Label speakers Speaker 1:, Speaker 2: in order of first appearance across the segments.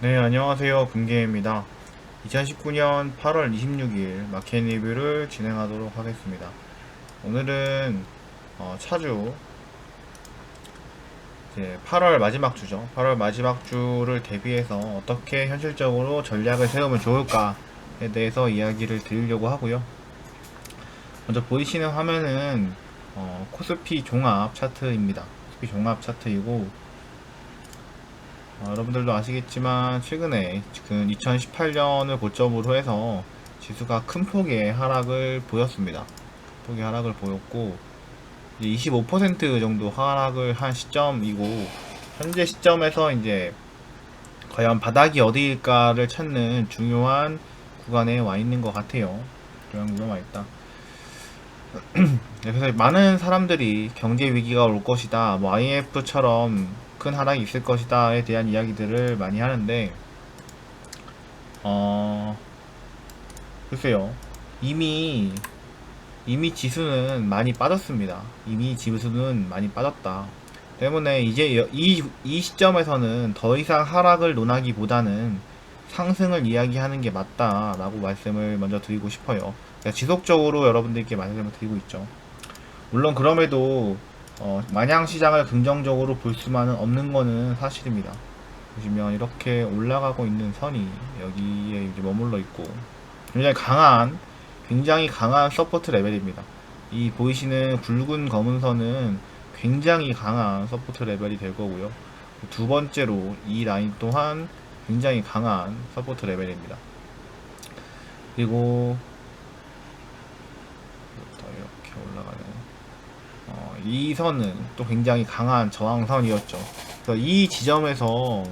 Speaker 1: 네, 안녕하세요. 금계입니다. 2019년 8월 26일 마켓 리뷰를 진행하도록 하겠습니다. 오늘은 차주 이제 8월 마지막 주죠. 8월 마지막 주를 대비해서 어떻게 현실적으로 전략을 세우면 좋을까에 대해서 이야기를 드리려고 하고요. 먼저 보이시는 화면은 코스피 종합 차트입니다. 코스피 종합 차트이고 여러분들도 아시겠지만 최근에 지금 2018년을 고점으로 해서 지수가 큰 폭의 하락을 보였습니다. 폭의 하락을 보였고 25% 정도 하락을 한 시점이고, 현재 시점에서 이제 과연 바닥이 어디일까를 찾는 중요한 구간에 와 있는 것 같아요. 중요한 구간에 와 있다. 그래서 많은 사람들이 경제 위기가 올 것이다, 뭐 IMF처럼 큰 하락이 있을 것이다에 대한 이야기들을 많이 하는데, 어 글쎄요. 이미 지수는 많이 빠졌습니다. 이미 지수는 많이 빠졌다. 때문에 이제 이 시점에서는 더 이상 하락을 논하기보다는 상승을 이야기하는 게 맞다라고 말씀을 먼저 드리고 싶어요. 그러니까 지속적으로 여러분들께 말씀을 드리고 있죠. 물론 그럼에도 마냥 시장을 긍정적으로 볼 수만은 없는 거는 사실입니다. 보시면 이렇게 올라가고 있는 선이 여기에 이제 머물러 있고, 굉장히 강한 서포트 레벨입니다. 이 보이시는 굵은 검은 선은 굉장히 강한 서포트 레벨이 될 거고요. 두 번째로 이 라인 또한 굉장히 강한 서포트 레벨입니다. 그리고 이렇게 올라가는 이 선은 또 굉장히 강한 저항선이었죠. 그래서 이 지점에서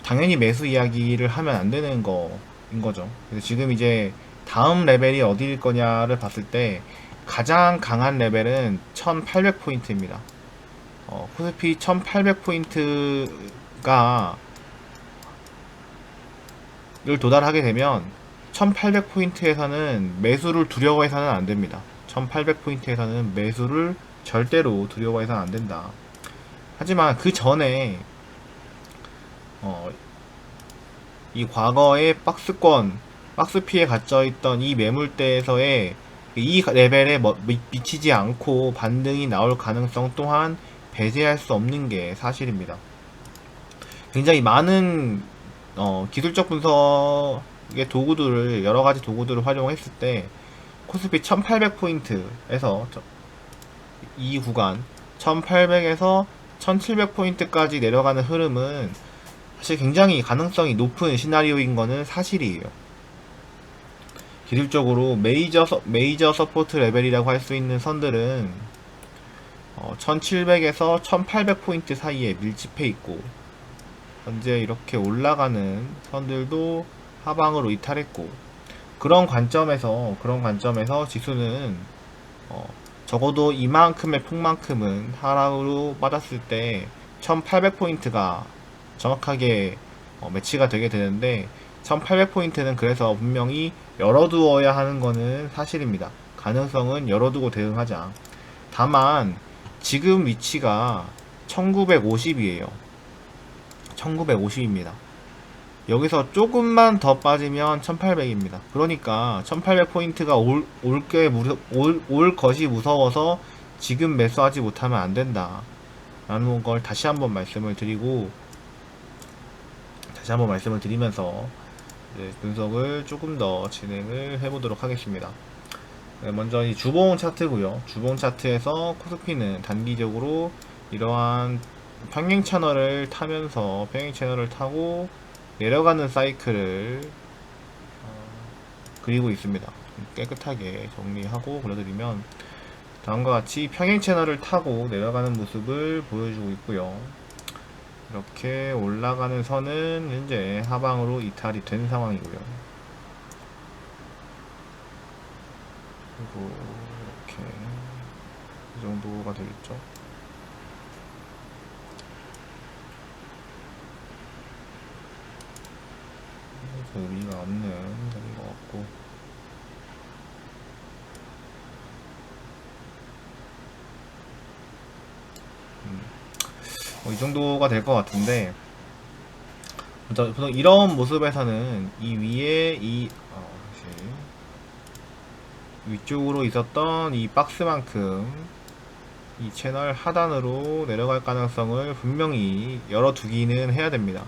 Speaker 1: 당연히 매수 이야기를 하면 안 되는 거인 거죠. 그래서 지금 이제 다음 레벨이 어디일 거냐를 봤을 때 가장 강한 레벨은 1800포인트입니다. 코스피 1800포인트가 를 도달하게 되면 1800포인트에서는 매수를 두려워해서는 안 됩니다. 1800포인트에서는 매수를 절대로 두려워해서는 안 된다. 하지만 그 전에 이 과거의 박스피에 갇혀있던 이 매물대에서의 이 레벨에 미치지 않고 반등이 나올 가능성 또한 배제할 수 없는 게 사실입니다. 굉장히 많은 기술적 분석의 도구들을, 여러가지 도구들을 활용했을 때 코스피 1800포인트에서 이 구간 1800에서 1700포인트까지 내려가는 흐름은 사실 굉장히 가능성이 높은 시나리오인 거는 사실이에요. 기술적으로 메이저 서포트 레벨이라고 할 수 있는 선들은 1700에서 1800포인트 사이에 밀집해 있고, 현재 이렇게 올라가는 선들도 하방으로 이탈했고, 그런 관점에서 지수는 적어도 이만큼의 폭만큼은 하락으로 빠졌을 때 1800포인트가 정확하게 매치가 되게 되는데, 1800포인트는 그래서 분명히 열어두어야 하는 거는 사실입니다. 가능성은 열어두고 대응하자. 다만 지금 위치가 1950이에요. 1950입니다. 여기서 조금만 더 빠지면 1800입니다. 그러니까 1800포인트가 올 것이 무서워서 지금 매수하지 못하면 안 된다 라는 걸 다시 한번 말씀을 드리면서 분석을 조금 더 진행을 해보도록 하겠습니다. 먼저 이 주봉 차트고요. 주봉 차트에서 코스피는 단기적으로 이러한 평행 채널을 타고 내려가는 사이클을 그리고 있습니다. 깨끗하게 정리하고 보여드리면 다음과 같이 평행 채널을 타고 내려가는 모습을 보여주고 있고요. 이렇게 올라가는 선은 현재 하방으로 이탈이 된 상황이고요. 그리고 이렇게 이 정도가 되겠죠. 의미가 없는 자리인 것 같고, 이 정도가 될 것 같은데, 보통 이런 모습에서는 이 위에 다시 위쪽으로 있었던 이 박스만큼 이 채널 하단으로 내려갈 가능성을 분명히 열어두기는 해야 됩니다.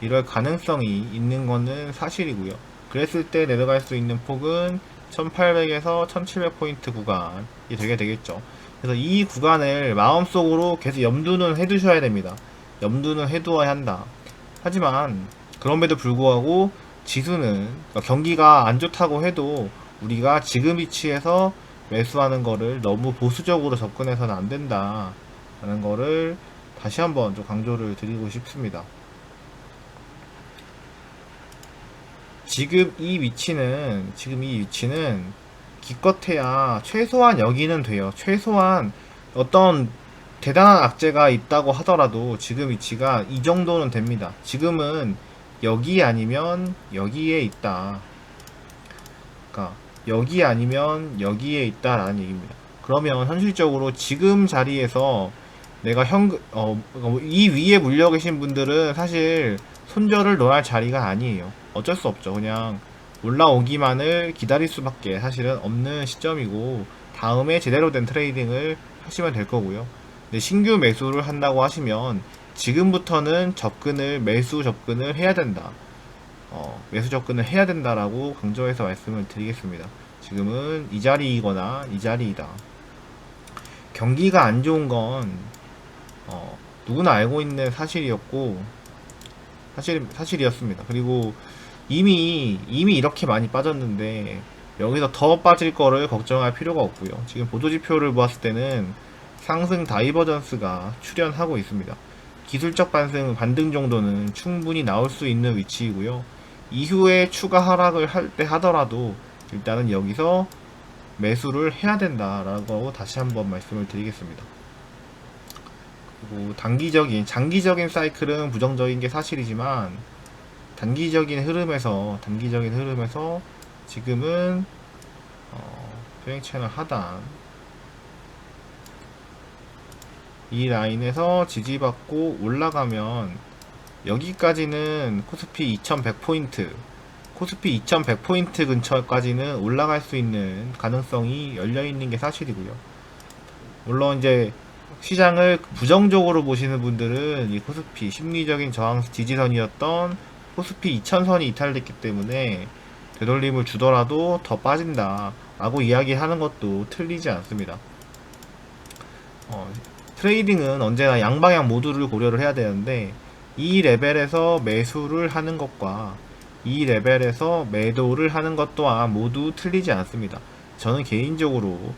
Speaker 1: 이럴 가능성이 있는 거는 사실이고요. 그랬을 때 내려갈 수 있는 폭은 1800에서 1700포인트 구간이 되게 되겠죠. 그래서 이 구간을 마음속으로 계속 염두는 해두셔야 됩니다. 염두는 해두어야 한다. 하지만 그럼에도 불구하고 지수는, 그러니까 경기가 안 좋다고 해도 우리가 지금 위치에서 매수하는 거를 너무 보수적으로 접근해서는 안 된다 라는 거를 다시 한번 좀 강조를 드리고 싶습니다. 지금 이 위치는 기껏해야 최소한 여기는 돼요. 최소한 어떤 대단한 악재가 있다고 하더라도 지금 위치가 이 정도는 됩니다. 지금은 여기 아니면 여기에 있다. 그러니까 여기 아니면 여기에 있다라는 얘기입니다. 그러면 현실적으로 지금 자리에서 내가 이 위에 물려 계신 분들은 사실 손절을 놓을 자리가 아니에요. 어쩔 수 없죠. 그냥 올라오기만을 기다릴 수밖에 사실은 없는 시점이고, 다음에 제대로 된 트레이딩을 하시면 될 거고요. 근데 신규 매수를 한다고 하시면 지금부터는 매수 접근을 해야 된다. 매수 접근을 해야 된다라고 강조해서 말씀을 드리겠습니다. 지금은 이 자리이거나 이 자리이다. 경기가 안 좋은 건 누구나 알고 있는 사실이었고, 사실이었습니다. 그리고 이미 이렇게 많이 빠졌는데 여기서 더 빠질 거를 걱정할 필요가 없고요. 지금 보도지표를 보았을 때는 상승 다이버전스가 출현하고 있습니다. 기술적 반등 정도는 충분히 나올 수 있는 위치이고요. 이후에 추가 하락을 할 때 하더라도 일단은 여기서 매수를 해야 된다라고 다시 한번 말씀을 드리겠습니다. 그리고 장기적인 사이클은 부정적인 게 사실이지만 단기적인 흐름에서 지금은 수행 채널 하단 이 라인에서 지지받고 올라가면 여기까지는 코스피 2100포인트 근처까지는 올라갈 수 있는 가능성이 열려있는 게 사실이고요. 물론 이제 시장을 부정적으로 보시는 분들은 이 코스피 심리적인 저항 지지선이었던 코스피 2000선이 이탈됐기 때문에 되돌림을 주더라도 더 빠진다 라고 이야기하는 것도 틀리지 않습니다. 트레이딩은 언제나 양방향 모두를 고려를 해야 되는데, 이 레벨에서 매수를 하는 것과 이 레벨에서 매도를 하는 것 또한 모두 틀리지 않습니다. 저는 개인적으로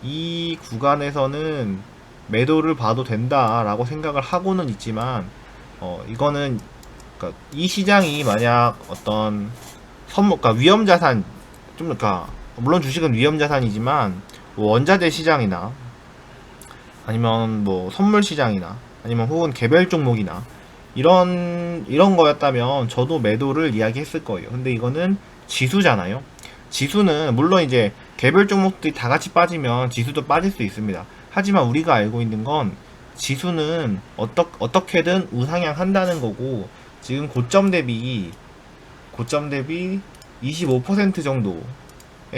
Speaker 1: 이 구간에서는 매도를 봐도 된다라고 생각을 하고는 있지만, 이거는 그러니까 이 시장이 만약 어떤 그러니까 위험자산, 그러니까 물론 주식은 위험자산이지만 뭐 원자재 시장이나 아니면 뭐 선물 시장이나 아니면 혹은 개별 종목이나 이런 거였다면 저도 매도를 이야기했을 거예요. 근데 이거는 지수잖아요. 지수는 물론 이제 개별 종목들이 다 같이 빠지면 지수도 빠질 수 있습니다. 하지만 우리가 알고 있는 건 지수는 어떻게든 우상향 한다는 거고, 지금 고점 대비 25% 정도의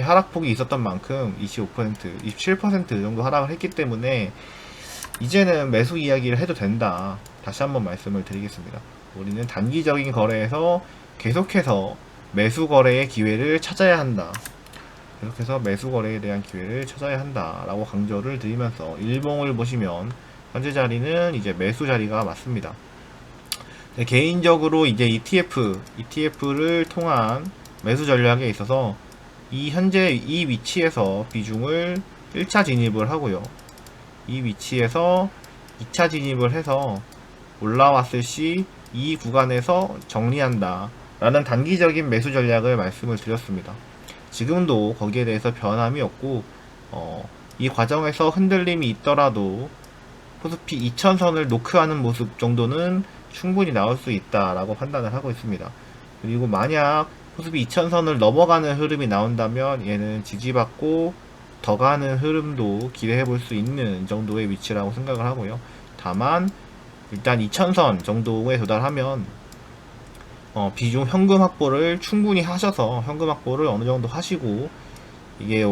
Speaker 1: 하락폭이 있었던 만큼 27% 정도 하락을 했기 때문에 이제는 매수 이야기를 해도 된다. 다시 한번 말씀을 드리겠습니다. 우리는 단기적인 거래에서 계속해서 매수 거래의 기회를 찾아야 한다. 계속해서 매수 거래에 대한 기회를 찾아야 한다 라고 강조를 드리면서, 일봉을 보시면 현재 자리는 이제 매수 자리가 맞습니다. 네, 개인적으로 이제 ETF를 통한 매수 전략에 있어서 현재 이 위치에서 비중을 1차 진입을 하고요. 이 위치에서 2차 진입을 해서 올라왔을 시 이 구간에서 정리한다 라는 단기적인 매수 전략을 말씀을 드렸습니다. 지금도 거기에 대해서 변함이 없고, 이 과정에서 흔들림이 있더라도 코스피 2000선을 노크하는 모습 정도는 충분히 나올 수 있다라고 판단을 하고 있습니다. 그리고 만약 코스피 2000선을 넘어가는 흐름이 나온다면 얘는 지지받고 더 가는 흐름도 기대해 볼 수 있는 정도의 위치라고 생각을 하고요. 다만 일단 2000선 정도에 도달하면 비중 현금 확보를 충분히 하셔서 현금 확보를 어느 정도 하시고 이게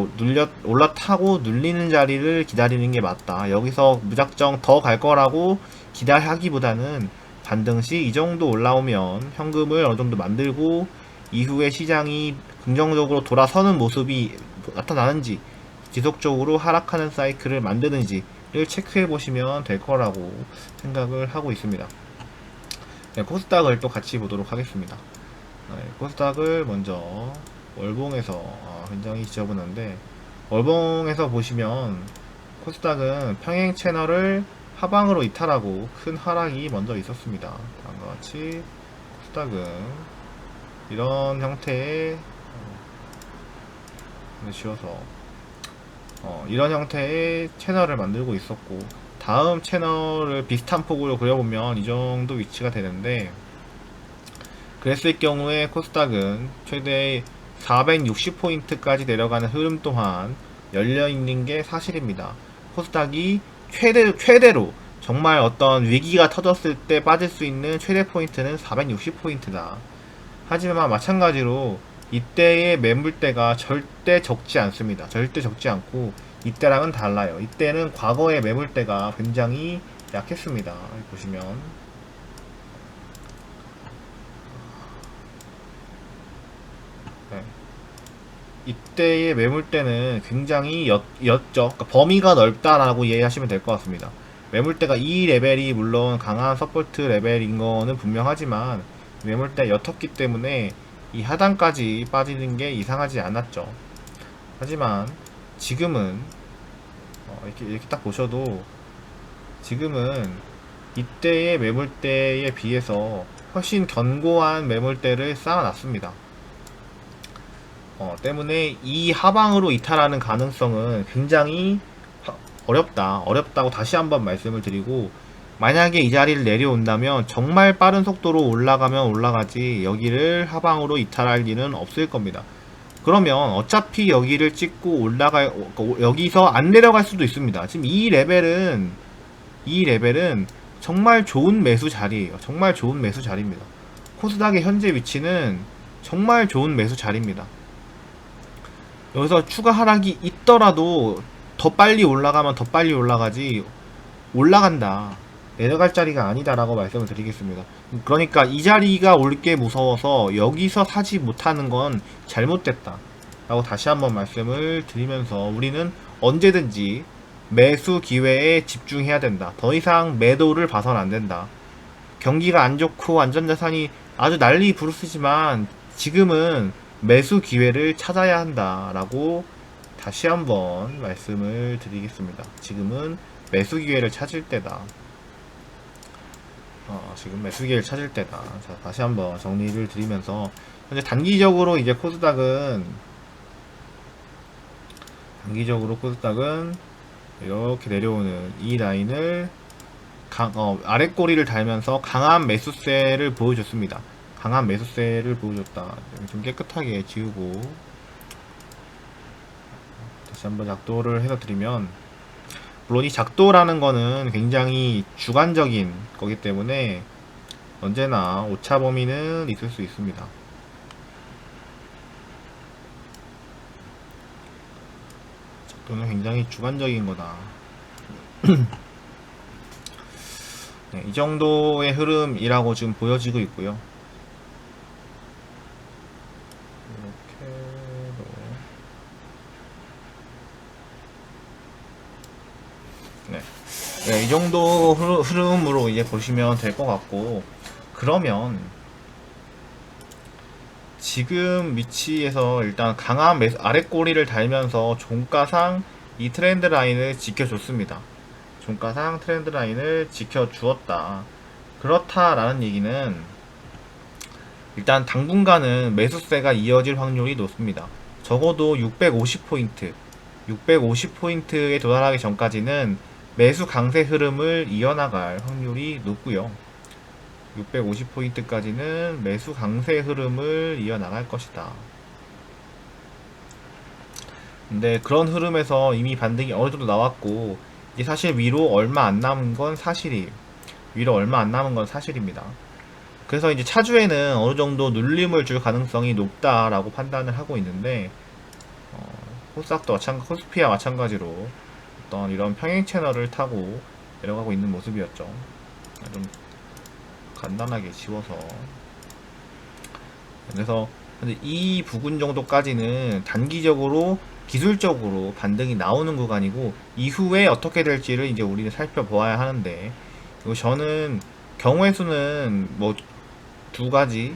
Speaker 1: 올라타고 눌리는 자리를 기다리는 게 맞다. 여기서 무작정 더 갈 거라고 기대하기보다는 반등 시 이 정도 올라오면 현금을 어느 정도 만들고 이후에 시장이 긍정적으로 돌아서는 모습이 나타나는지 지속적으로 하락하는 사이클을 만드는지를 체크해 보시면 될 거라고 생각을 하고 있습니다. 네, 코스닥을 또 같이 보도록 하겠습니다. 네, 코스닥을 먼저 월봉에서 굉장히 지저분한데 월봉에서 보시면 코스닥은 평행 채널을 하방으로 이탈하고 큰 하락이 먼저 있었습니다. 다음과 같이 코스닥은 이런 형태의 지워서 이런 형태의 채널을 만들고 있었고 다음 채널을 비슷한 폭으로 그려보면 이 정도 위치가 되는데 그랬을 경우에 코스닥은 최대 460포인트까지 내려가는 흐름 또한 열려있는 게 사실입니다. 코스닥이 최대로 정말 어떤 위기가 터졌을 때 빠질 수 있는 최대 포인트는 460포인트다. 하지만 마찬가지로 이때의 매물대가 절대 적지 않습니다. 절대 적지 않고 이때랑은 달라요. 이때는 과거의 매물대가 굉장히 약했습니다. 여기 보시면 네. 이때의 매물대는 굉장히 였죠. 그러니까 범위가 넓다라고 이해하시면 될 것 같습니다. 매물대가 이 레벨이 물론 강한 서포트 레벨인 거는 분명하지만 매물대가 옅었기 때문에 이 하단까지 빠지는 게 이상하지 않았죠. 하지만 지금은 이렇게 딱 보셔도 지금은 이때의 매물대에 비해서 훨씬 견고한 매물대를 쌓아놨습니다. 때문에 이 하방으로 이탈하는 가능성은 굉장히 어렵다고 다시 한번 말씀을 드리고 만약에 이 자리를 내려온다면 정말 빠른 속도로 올라가면 올라가지 여기를 하방으로 이탈할 일은 없을 겁니다. 그러면 어차피 여기를 찍고 여기서 안 내려갈 수도 있습니다. 지금 이 레벨은 정말 좋은 매수 자리예요. 정말 좋은 매수 자리입니다. 코스닥의 현재 위치는 정말 좋은 매수 자리입니다. 여기서 추가 하락이 있더라도 더 빨리 올라가면 더 빨리 올라가지 올라간다. 내려갈 자리가 아니다라고 말씀을 드리겠습니다. 그러니까 이 자리가 올 게 무서워서 여기서 사지 못하는 건 잘못됐다 라고 다시 한번 말씀을 드리면서 우리는 언제든지 매수 기회에 집중해야 된다. 더 이상 매도를 봐선 안 된다. 경기가 안 좋고 안전자산이 아주 난리 부르스지만 지금은 매수 기회를 찾아야 한다 라고 다시 한번 말씀을 드리겠습니다. 지금은 매수 기회를 찾을 때다. 지금 매수 기회를 찾을 때다. 자, 다시 한번 정리를 드리면서 현재 단기적으로 코스닥은 이렇게 내려오는 이 라인을 아래 꼬리를 달면서 강한 매수세를 보여줬습니다. 강한 매수세를 보여줬다. 좀 깨끗하게 지우고 다시 한번 작도를 해서 드리면 물론 이 작도라는 거는 굉장히 주관적인 거기 때문에 언제나 오차 범위는 있을 수 있습니다. 작도는 굉장히 주관적인 거다. 네, 이 정도의 흐름이라고 지금 보여지고 있고요. 네, 이 정도 흐름으로 보시면 될 것 같고 그러면 지금 위치에서 일단 강한 아래 꼬리를 달면서 종가상 이 트렌드 라인을 지켜줬습니다. 종가상 트렌드 라인을 지켜주었다. 그렇다라는 얘기는 일단 당분간은 매수세가 이어질 확률이 높습니다. 적어도 650포인트에 도달하기 전까지는 매수 강세 흐름을 이어나갈 확률이 높고요. 650포인트까지는 매수 강세 흐름을 이어나갈 것이다. 근데 그런 흐름에서 이미 반등이 어느 정도 나왔고 이제 사실 위로 얼마 안 남은 건 사실입니다. 그래서 이제 차주에는 어느 정도 눌림을 줄 가능성이 높다라고 판단을 하고 있는데, 코스닥도 코스피와 마찬가지로 어떤 이런 평행 채널을 타고 내려가고 있는 모습이었죠. 좀 간단하게 지워서. 그래서 이 부분 정도까지는 단기적으로 기술적으로 반등이 나오는 구간이고, 이후에 어떻게 될지를 이제 우리는 살펴보아야 하는데, 그리고 저는 경우의 수는 뭐 두 가지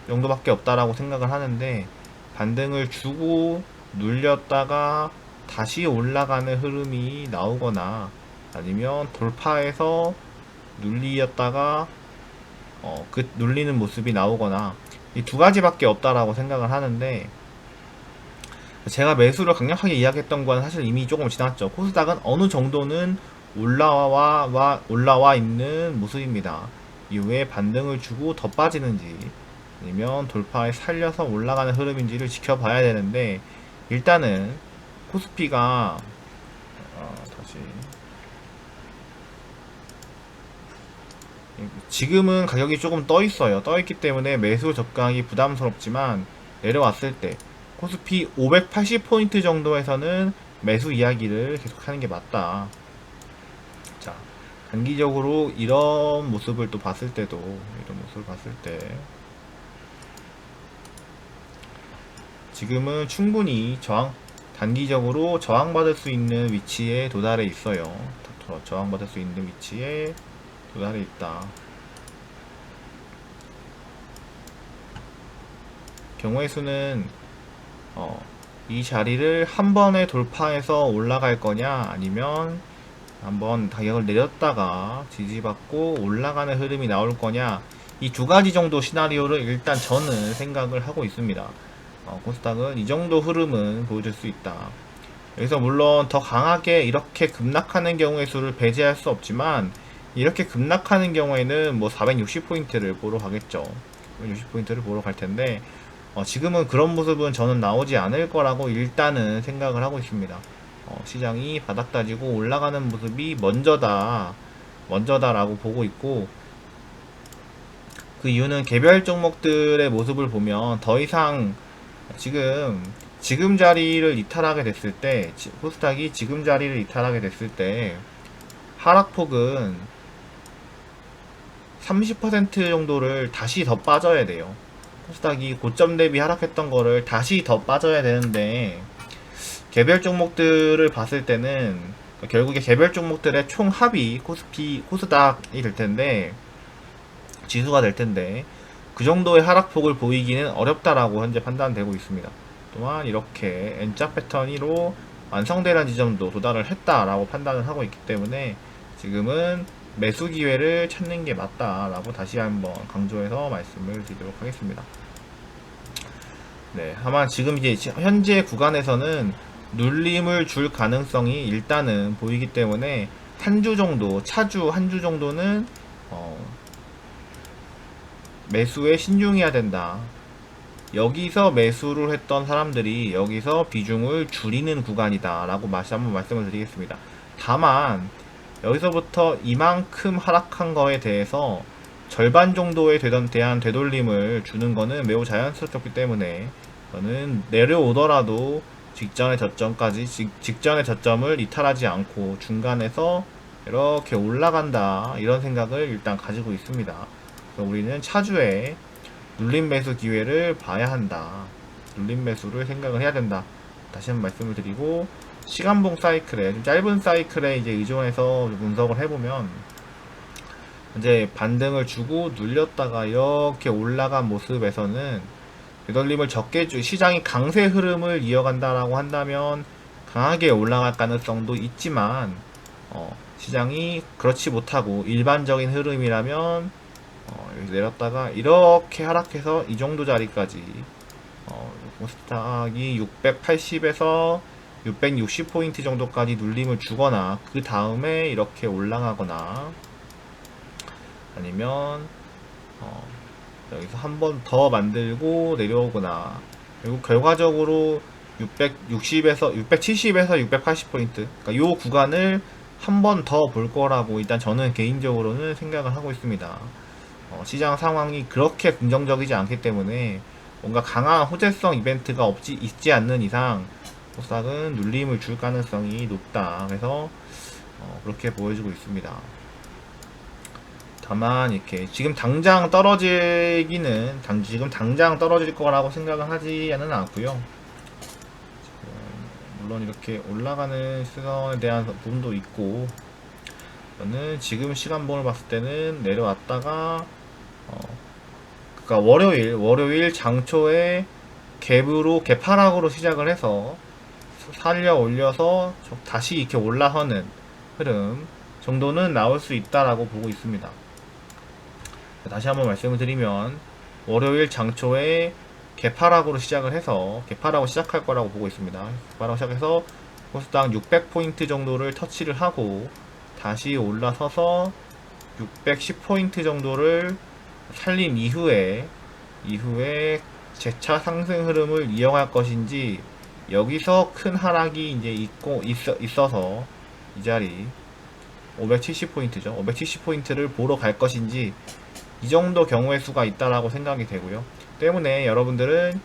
Speaker 1: 정도밖에 없다라고 생각을 하는데, 반등을 주고 눌렸다가 다시 올라가는 흐름이 나오거나, 아니면 돌파해서 눌리었다가 그 눌리는 모습이 나오거나, 이 두 가지밖에 없다라고 생각을 하는데, 제가 매수를 강력하게 이야기했던 건 사실 이미 조금 지났죠. 코스닥은 어느 정도는 올라와 있는 모습입니다. 이후에 반등을 주고 더 빠지는지, 아니면 돌파에 살려서 올라가는 흐름인지를 지켜봐야 되는데, 일단은 코스피가 다시 지금은 가격이 조금 떠 있어요. 떠 있기 때문에 매수 접근하기 부담스럽지만, 내려왔을 때 코스피 580포인트 정도에서는 매수 이야기를 계속하는 게 맞다. 자, 단기적으로 이런 모습을 또 봤을 때도, 이런 모습을 봤을 때 지금은 충분히 단기적으로 저항받을 수 있는 위치에 도달해 있어요. 저항받을 수 있는 위치에 도달해 있다. 경우의 수는 이 자리를 한 번에 돌파해서 올라갈 거냐, 아니면 한번 가격을 내렸다가 지지받고 올라가는 흐름이 나올 거냐, 이 두 가지 정도 시나리오를 일단 저는 생각을 하고 있습니다. 코스닥은 이 정도 흐름은 보여줄 수 있다. 여기서 물론 더 강하게 이렇게 급락하는 경우의 수를 배제할 수 없지만, 이렇게 급락하는 경우에는 뭐 460포인트를 보러 가겠죠. 460포인트를 보러 갈 텐데, 지금은 그런 모습은 저는 나오지 않을 거라고 일단은 생각을 하고 있습니다. 시장이 바닥 다지고 올라가는 모습이 먼저다라고 보고 있고, 그 이유는 개별 종목들의 모습을 보면 더 이상 지금 자리를 이탈하게 됐을 때, 코스닥이 지금 자리를 이탈하게 됐을 때 하락폭은 30% 정도를 다시 더 빠져야 돼요. 코스닥이 고점 대비 하락했던 거를 다시 더 빠져야 되는데, 개별 종목들을 봤을 때는 결국에 개별 종목들의 총합이 코스닥이 될 텐데, 지수가 될 텐데, 그 정도의 하락폭을 보이기는 어렵다라고 현재 판단되고 있습니다. 또한 이렇게 N자 패턴으로 완성되는 지점도 도달을 했다라고 판단을 하고 있기 때문에, 지금은 매수 기회를 찾는 게 맞다라고 다시 한번 강조해서 말씀을 드리도록 하겠습니다. 네, 다만 지금 이제 현재 구간에서는 눌림을 줄 가능성이 일단은 보이기 때문에, 차주 한 주 정도는 매수에 신중해야 된다. 여기서 매수를 했던 사람들이 여기서 비중을 줄이는 구간이다 라고 다시 한번 말씀을 드리겠습니다. 다만 여기서부터 이만큼 하락한 거에 대해서 절반 정도에 대한 되돌림을 주는 거는 매우 자연스럽기 때문에, 저는 내려오더라도 직전의 저점을 이탈하지 않고 중간에서 이렇게 올라간다, 이런 생각을 일단 가지고 있습니다. 그래서 우리는 차주에 눌림 매수 기회를 봐야 한다. 눌림 매수를 생각을 해야 된다. 다시 한번 말씀을 드리고, 시간봉 사이클에, 좀 짧은 사이클에 이제 의존해서 분석을 해보면, 이제 반등을 주고 눌렸다가 이렇게 올라간 모습에서는 되돌림을 시장이 강세 흐름을 이어간다라고 한다면 강하게 올라갈 가능성도 있지만, 시장이 그렇지 못하고 일반적인 흐름이라면 여기서 내렸다가 이렇게 하락해서 이 정도 자리까지, 코스닥이 680에서 660포인트 정도까지 눌림을 주거나, 그 다음에 이렇게 올라가거나, 아니면 여기서 한 번 더 만들고 내려오거나, 그리고 결과적으로 670에서 680포인트, 그러니까 요 구간을 한 번 더 볼 거라고 일단 저는 개인적으로는 생각을 하고 있습니다. 시장 상황이 그렇게 긍정적이지 않기 때문에 뭔가 강한 호재성 이벤트가 있지 않는 이상 코스닥은 눌림을 줄 가능성이 높다. 그래서 그렇게 보여주고 있습니다. 다만 이렇게 지금 당장 지금 당장 떨어질 거라고 생각은 하지는 않고요. 물론 이렇게 올라가는 시선에 대한 부분도 있고, 저는 지금 시간봉을 봤을 때는 내려왔다가 그러니까 월요일 장초에 갭 하락으로 시작을 해서 살려 올려서 다시 이렇게 올라서는 흐름 정도는 나올 수 있다라고 보고 있습니다. 다시 한번 말씀을 드리면 월요일 장초에 개파락으로 시작을 해서 개파락으로 시작할 거라고 보고 있습니다. 개파락으로 시작해서 코스닥 600포인트 정도를 터치를 하고 다시 올라서서 610포인트 정도를 살린 이후에 재차 상승 흐름을 이어갈 것인지, 여기서 큰 하락이 이제 있어서 이 자리 570포인트죠. 570포인트를 보러 갈 것인지, 이 정도 경우의 수가 있다라고 생각이 되고요. 때문에 여러분들은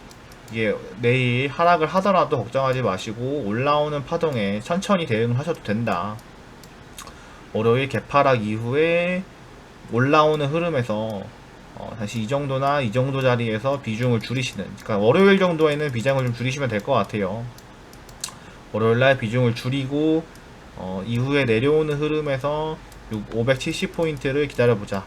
Speaker 1: 이게 내일 하락을 하더라도 걱정하지 마시고 올라오는 파동에 천천히 대응을 하셔도 된다. 월요일 개파락 이후에 올라오는 흐름에서 다시 이 정도나 이 정도 자리에서 비중을 줄이시는, 그러니까 월요일 정도에는 비중을 좀 줄이시면 될 것 같아요. 월요일날 비중을 줄이고 이후에 내려오는 흐름에서 570포인트를 기다려보자,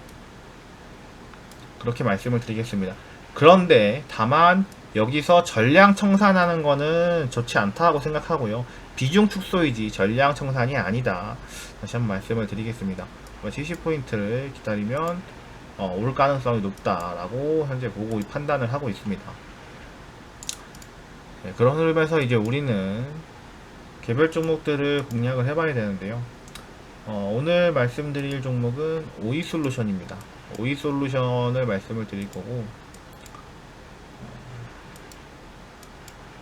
Speaker 1: 그렇게 말씀을 드리겠습니다. 그런데 다만 여기서 전량 청산하는 거는 좋지 않다고 생각하고요. 비중 축소이지 전량 청산이 아니다. 다시 한번 말씀을 드리겠습니다. 70포인트를 기다리면 올 가능성이 높다라고 현재 보고 판단을 하고 있습니다. 네, 그런 흐름에서 이제 우리는 개별 종목들을 공략을 해봐야 되는데요. 오늘 말씀드릴 종목은 오이솔루션입니다. 오이솔루션을 말씀을 드릴 거고,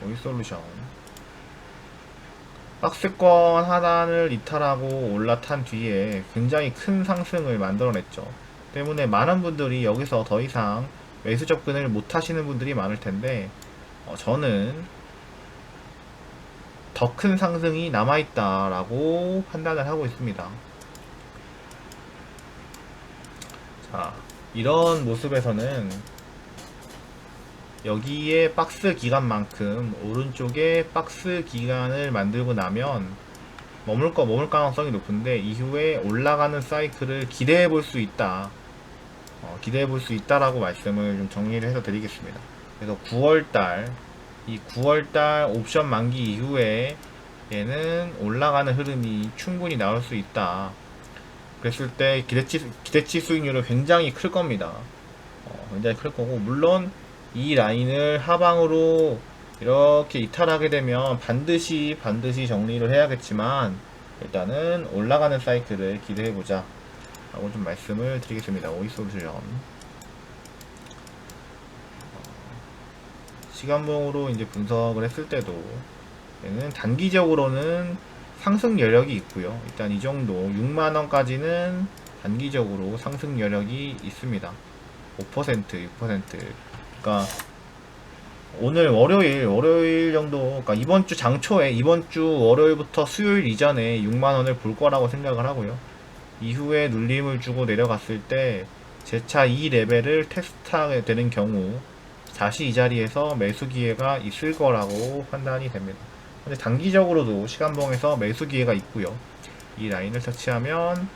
Speaker 1: 오이솔루션 박스권 하단을 이탈하고 올라탄 뒤에 굉장히 큰 상승을 만들어냈죠. 때문에 많은 분들이 여기서 더 이상 매수 접근을 못 하시는 분들이 많을 텐데, 저는 더 큰 상승이 남아있다 라고 판단을 하고 있습니다. 자, 이런 모습에서는 여기에 박스 기간만큼 오른쪽에 박스 기간을 만들고 나면 머물 가능성이 높은데, 이후에 올라가는 사이클을 기대해 볼 수 있다. 기대해 볼 수 있다라고 말씀을 좀 정리를 해서 드리겠습니다. 그래서 9월달 옵션 만기 이후에 얘는 올라가는 흐름이 충분히 나올 수 있다. 그랬을 때 기대치 수익률은 굉장히 클 겁니다. 굉장히 클 거고, 물론 이 라인을 하방으로 이렇게 이탈하게 되면 반드시 정리를 해야겠지만, 일단은 올라가는 사이클을 기대해보자 라고 좀 말씀을 드리겠습니다. 오이솔루션 시간봉으로 이제 분석을 했을 때도 얘는 단기적으로는 상승 여력이 있고요. 일단 이 정도 6만원까지는 단기적으로 상승 여력이 있습니다. 5%, 6%. 그러니까 오늘 월요일 정도, 그러니까 이번 주 장초에, 이번 주 월요일부터 수요일 이전에 6만원을 볼 거라고 생각을 하고요. 이후에 눌림을 주고 내려갔을 때 재차 이 레벨을 테스트하게 되는 경우 다시 이 자리에서 매수 기회가 있을 거라고 판단이 됩니다. 근데 단기적으로도 시간봉에서 매수 기회가 있고요. 이 라인을 터치하면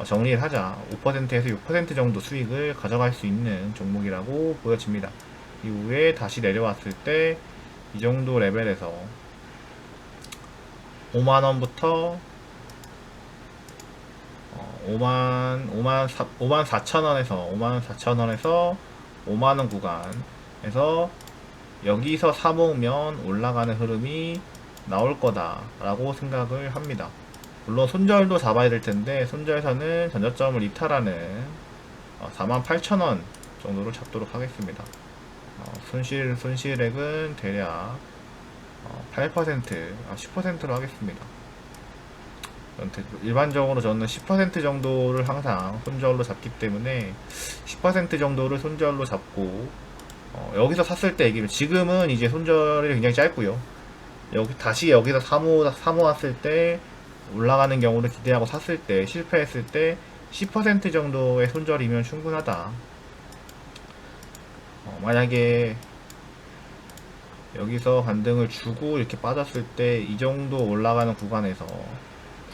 Speaker 1: 정리를 하자 5%에서 6% 정도 수익을 가져갈 수 있는 종목이라고 보여집니다. 이후에 다시 내려왔을 때 이 정도 레벨에서 5만원부터 54,000원에서 5만원 구간에서 여기서 사모으면 올라가는 흐름이 나올 거다 라고 생각을 합니다. 물론 손절도 잡아야 될 텐데, 손절에서는 전저점을 이탈하는 48,000원 정도를 잡도록 하겠습니다. 손실액은 대략 8%, 10%로 하겠습니다. 일반적으로 저는 10% 정도를 항상 손절로 잡기 때문에 10% 정도를 손절로 잡고 여기서 샀을 때 얘기를 지금은 이제 손절이 굉장히 짧고요. 다시 여기서 사모 왔을 때 올라가는 경우를 기대하고 샀을 때 실패했을 때 10% 정도의 손절이면 충분하다. 만약에 여기서 반등을 주고 이렇게 빠졌을 때 이 정도 올라가는 구간에서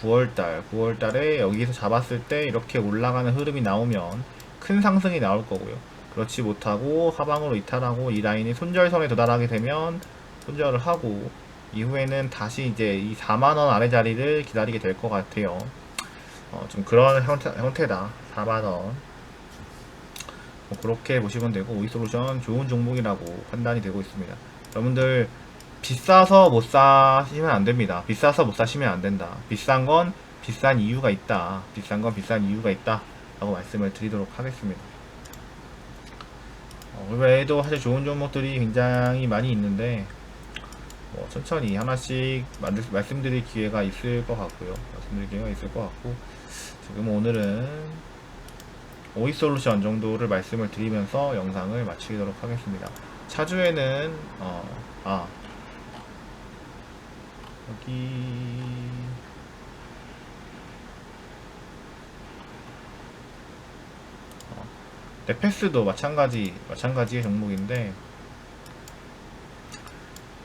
Speaker 1: 9월달에 여기서 잡았을 때 이렇게 올라가는 흐름이 나오면 큰 상승이 나올 거고요. 그렇지 못하고 하방으로 이탈하고 이 라인이 손절선에 도달하게 되면 손절을 하고 이후에는 다시 이제 이 4만원 아래 자리를 기다리게 될 것 같아요. 좀 그런 형태다. 4만원. 그렇게 보시면 되고, 오이솔루션 좋은 종목이라고 판단이 되고 있습니다. 여러분들, 비싸서 못 사시면 안 됩니다. 비싸서 못 사시면 안 된다. 비싼 건 비싼 이유가 있다. 비싼 건 비싼 이유가 있다. 라고 말씀을 드리도록 하겠습니다. 그 외에도 사실 좋은 종목들이 굉장히 많이 있는데, 천천히 하나씩 말씀드릴 기회가 있을 것 같고요. 지금 오늘은 오이솔루션 정도를 말씀을 드리면서 영상을 마치도록 하겠습니다. 차주에는 여기 네페스도 마찬가지의 종목인데,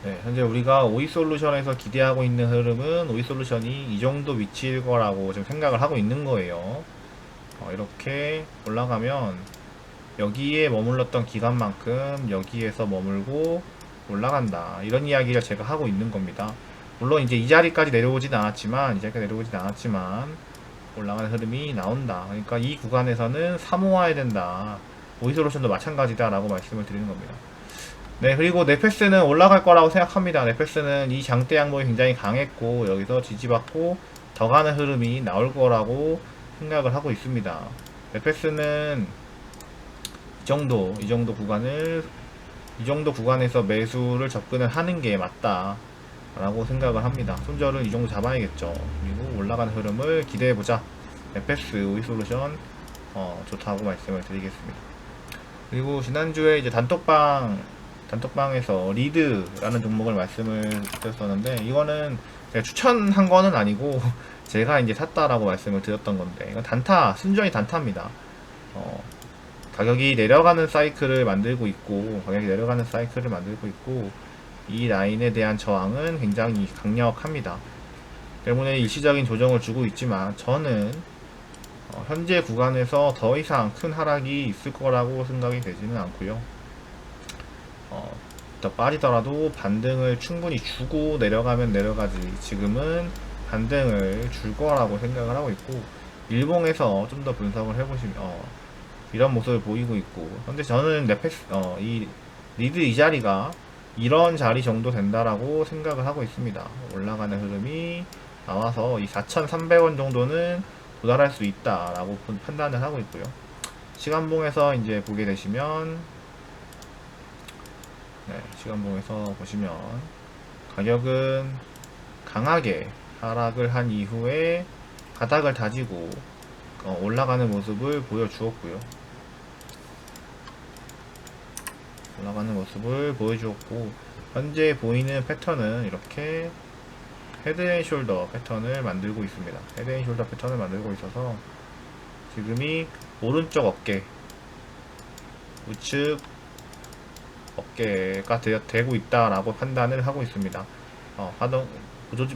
Speaker 1: 네, 현재 우리가 오이솔루션에서 기대하고 있는 흐름은 오이솔루션이 이 정도 위치일 거라고 지금 생각을 하고 있는 거예요. 이렇게 올라가면 여기에 머물렀던 기간만큼 여기에서 머물고 올라간다, 이런 이야기를 제가 하고 있는 겁니다. 물론 이제 이 자리까지 내려오진 않았지만 올라가는 흐름이 나온다. 그러니까 이 구간에서는 사모아야 된다. 오이솔루션도 마찬가지다 라고 말씀을 드리는 겁니다. 네, 그리고 네페스는 올라갈 거라고 생각합니다. 네페스는 이 장대 양봉이 굉장히 강했고 여기서 지지받고 더 가는 흐름이 나올 거라고 생각을 하고 있습니다. 네페스는 이 정도 구간에서 매수를 접근을 하는 게 맞다 라고 생각을 합니다. 손절은 이 정도 잡아야겠죠. 그리고 올라가는 흐름을 기대해보자. 네페스 오이솔루션 좋다고 말씀을 드리겠습니다. 그리고 지난주에 이제 단톡방에서 리드라는 종목을 말씀을 드렸었는데, 이거는 제가 추천한 거는 아니고 제가 이제 샀다라고 말씀을 드렸던 건데, 이건 순전히 단타입니다. 가격이 내려가는 사이클을 만들고 있고 이 라인에 대한 저항은 굉장히 강력합니다. 때문에 일시적인 조정을 주고 있지만 저는 현재 구간에서 더 이상 큰 하락이 있을 거라고 생각이 되지는 않고요. 더 빠지더라도 반등을 충분히 주고 내려가면 내려가지, 지금은 반등을 줄 거라고 생각을 하고 있고, 일봉에서 좀 더 분석을 해보시면 이런 모습을 보이고 있고, 현재 저는 이 리드 이 자리가 이런 자리 정도 된다라고 생각을 하고 있습니다. 올라가는 흐름이 나와서 이 4,300원 정도는 도달할 수 있다라고 판단을 하고 있고요. 시간봉에서 이제 보게 되시면, 시간봉에서 보시면 가격은 강하게 하락을 한 이후에 바닥을 다지고 올라가는 모습을 보여주었고요. 현재 보이는 패턴은 이렇게 헤드앤숄더 패턴을 만들고 있습니다. 헤드앤숄더 패턴을 만들고 있어서 지금이 오른쪽 어깨, 우측 어깨가 되고 있다라고 판단을 하고 있습니다.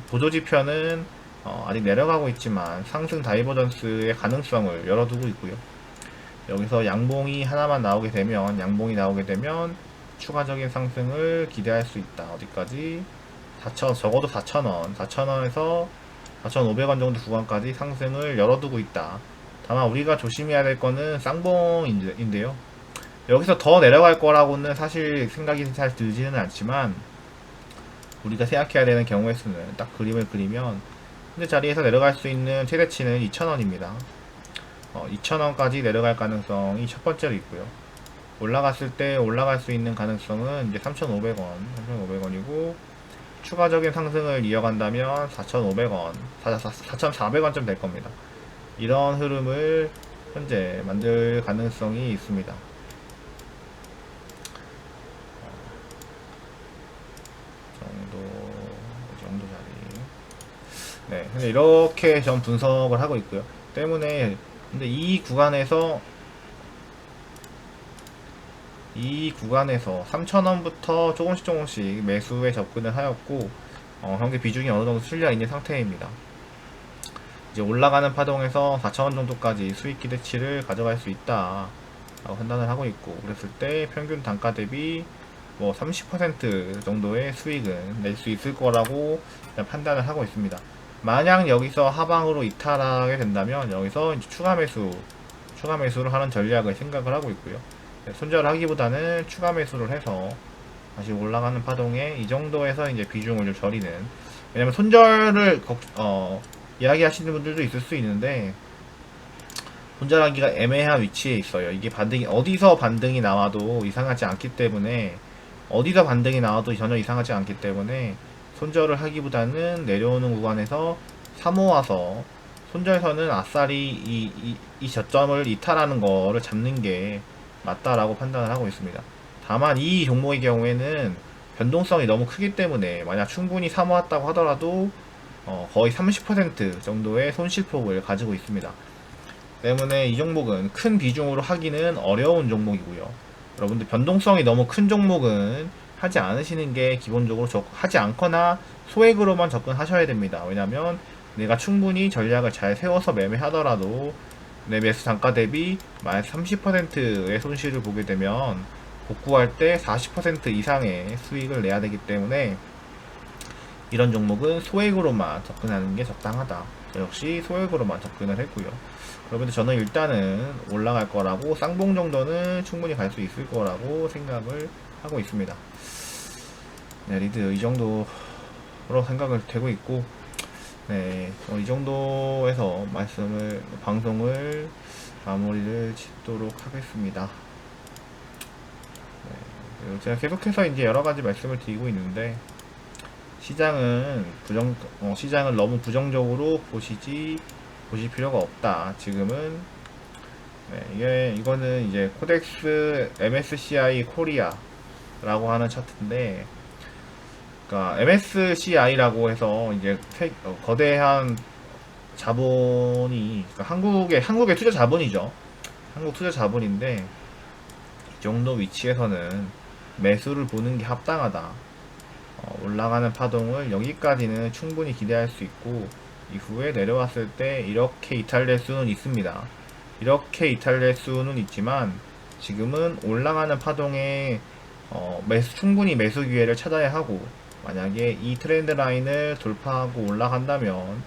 Speaker 1: 보조지표는 아직 내려가고 있지만 상승 다이버전스의 가능성을 열어두고 있고요. 여기서 양봉이 나오게 되면 추가적인 상승을 기대할 수 있다. 어디까지? 적어도 4,000원에서 4,500원 정도 구간까지 상승을 열어두고 있다. 다만 우리가 조심해야 될 거는 쌍봉인데요. 여기서 더 내려갈 거라고는 사실 생각이 잘 들지는 않지만, 우리가 생각해야 되는 경우의 수는 딱 그림을 그리면 현재 자리에서 내려갈 수 있는 최대치는 2,000원입니다. 2,000원까지 내려갈 가능성이 첫 번째로 있고요. 올라갈 수 있는 가능성은 이제 3,500원이고, 추가적인 상승을 이어간다면 4,500원, 4,400원쯤 될 겁니다. 이런 흐름을 현재 만들 가능성이 있습니다. 이 정도 자리. 네, 근데 이렇게 좀 분석을 하고 있고요. 때문에 근데 이 구간에서 3,000원부터 조금씩 매수에 접근을 하였고, 현재 비중이 어느 정도 실려 있는 상태입니다. 이제 올라가는 파동에서 4,000원 정도까지 수익 기대치를 가져갈 수 있다 라고 판단을 하고 있고, 그랬을 때 평균 단가 대비 뭐 30% 정도의 수익은 낼 수 있을 거라고 판단을 하고 있습니다. 만약 여기서 하방으로 이탈하게 된다면 여기서 이제 추가 매수를 하는 전략을 생각을 하고 있고요. 손절을 하기보다는 추가 매수를 해서 다시 올라가는 파동에 이 정도에서 이제 비중을 좀 줄이는, 왜냐면 손절을 이야기하시는 분들도 있을 수 있는데, 손절하기가 애매한 위치에 있어요. 이게 어디서 반등이 나와도 이상하지 않기 때문에, 전혀 이상하지 않기 때문에 손절을 하기보다는 내려오는 구간에서 사모아서 손절선은 아싸리 이 저점을 이탈하는 거를 잡는 게 맞다라고 판단을 하고 있습니다. 다만 이 종목의 경우에는 변동성이 너무 크기 때문에 만약 충분히 사모았다고 하더라도 거의 30% 정도의 손실폭을 가지고 있습니다. 때문에 이 종목은 큰 비중으로 하기는 어려운 종목이고요. 여러분들 변동성이 너무 큰 종목은 하지 않으시는 게 기본적으로 하지 않거나 소액으로만 접근하셔야 됩니다. 왜냐면 내가 충분히 전략을 잘 세워서 매매하더라도 내 매수 단가 대비 마이너스 30%의 손실을 보게 되면 복구할 때 40% 이상의 수익을 내야 되기 때문에 이런 종목은 소액으로만 접근하는 게 적당하다. 저 역시 소액으로만 접근을 했고요. 여러분들 저는 일단은 올라갈 거라고, 쌍봉 정도는 충분히 갈 수 있을 거라고 생각을 하고 있습니다. 네, 리드 이 정도로 생각을 되고 있고, 네, 이 정도에서 방송을 마무리를 짓도록 하겠습니다. 네, 제가 계속해서 이제 여러가지 말씀을 드리고 있는데, 시장을 너무 부정적으로 보실 필요가 없다. 지금은, 네, 이거는 이제 코덱스 MSCI 코리아라고 하는 차트인데, 그러니까 MSCI라고 해서 이제 거대한 자본이, 그러니까 한국의 투자 자본이죠. 한국 투자 자본인데, 이 정도 위치에서는 매수를 보는 게 합당하다. 올라가는 파동을 여기까지는 충분히 기대할 수 있고, 이후에 내려왔을 때 이렇게 이탈될 수는 있습니다. 이렇게 이탈될 수는 있지만 지금은 올라가는 파동에 충분히 매수 기회를 찾아야 하고, 만약에 이 트렌드 라인을 돌파하고 올라간다면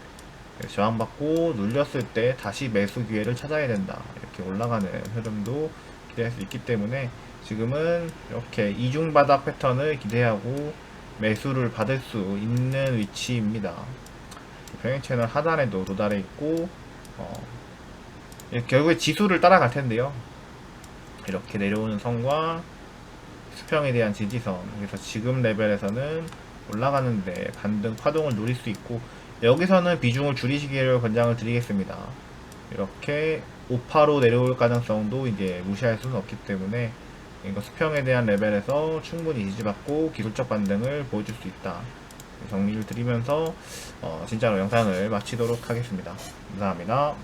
Speaker 1: 저항받고 눌렸을 때 다시 매수 기회를 찾아야 된다. 이렇게 올라가는 흐름도 기대할 수 있기 때문에 지금은 이렇게 이중바닥 패턴을 기대하고 매수를 받을 수 있는 위치입니다. 평행 채널 하단에도 도달해 있고, 결국에 지수를 따라갈 텐데요. 이렇게 내려오는 선과 수평에 대한 지지선, 그래서 지금 레벨에서는 올라가는데 반등 파동을 노릴 수 있고, 여기서는 비중을 줄이시기를 권장을 드리겠습니다. 이렇게 5파로 내려올 가능성도 이제 무시할 수는 없기 때문에 이거 수평에 대한 레벨에서 충분히 지지받고 기술적 반등을 보여줄 수 있다. 정리를 드리면서 진짜로 영상을 마치도록 하겠습니다. 감사합니다.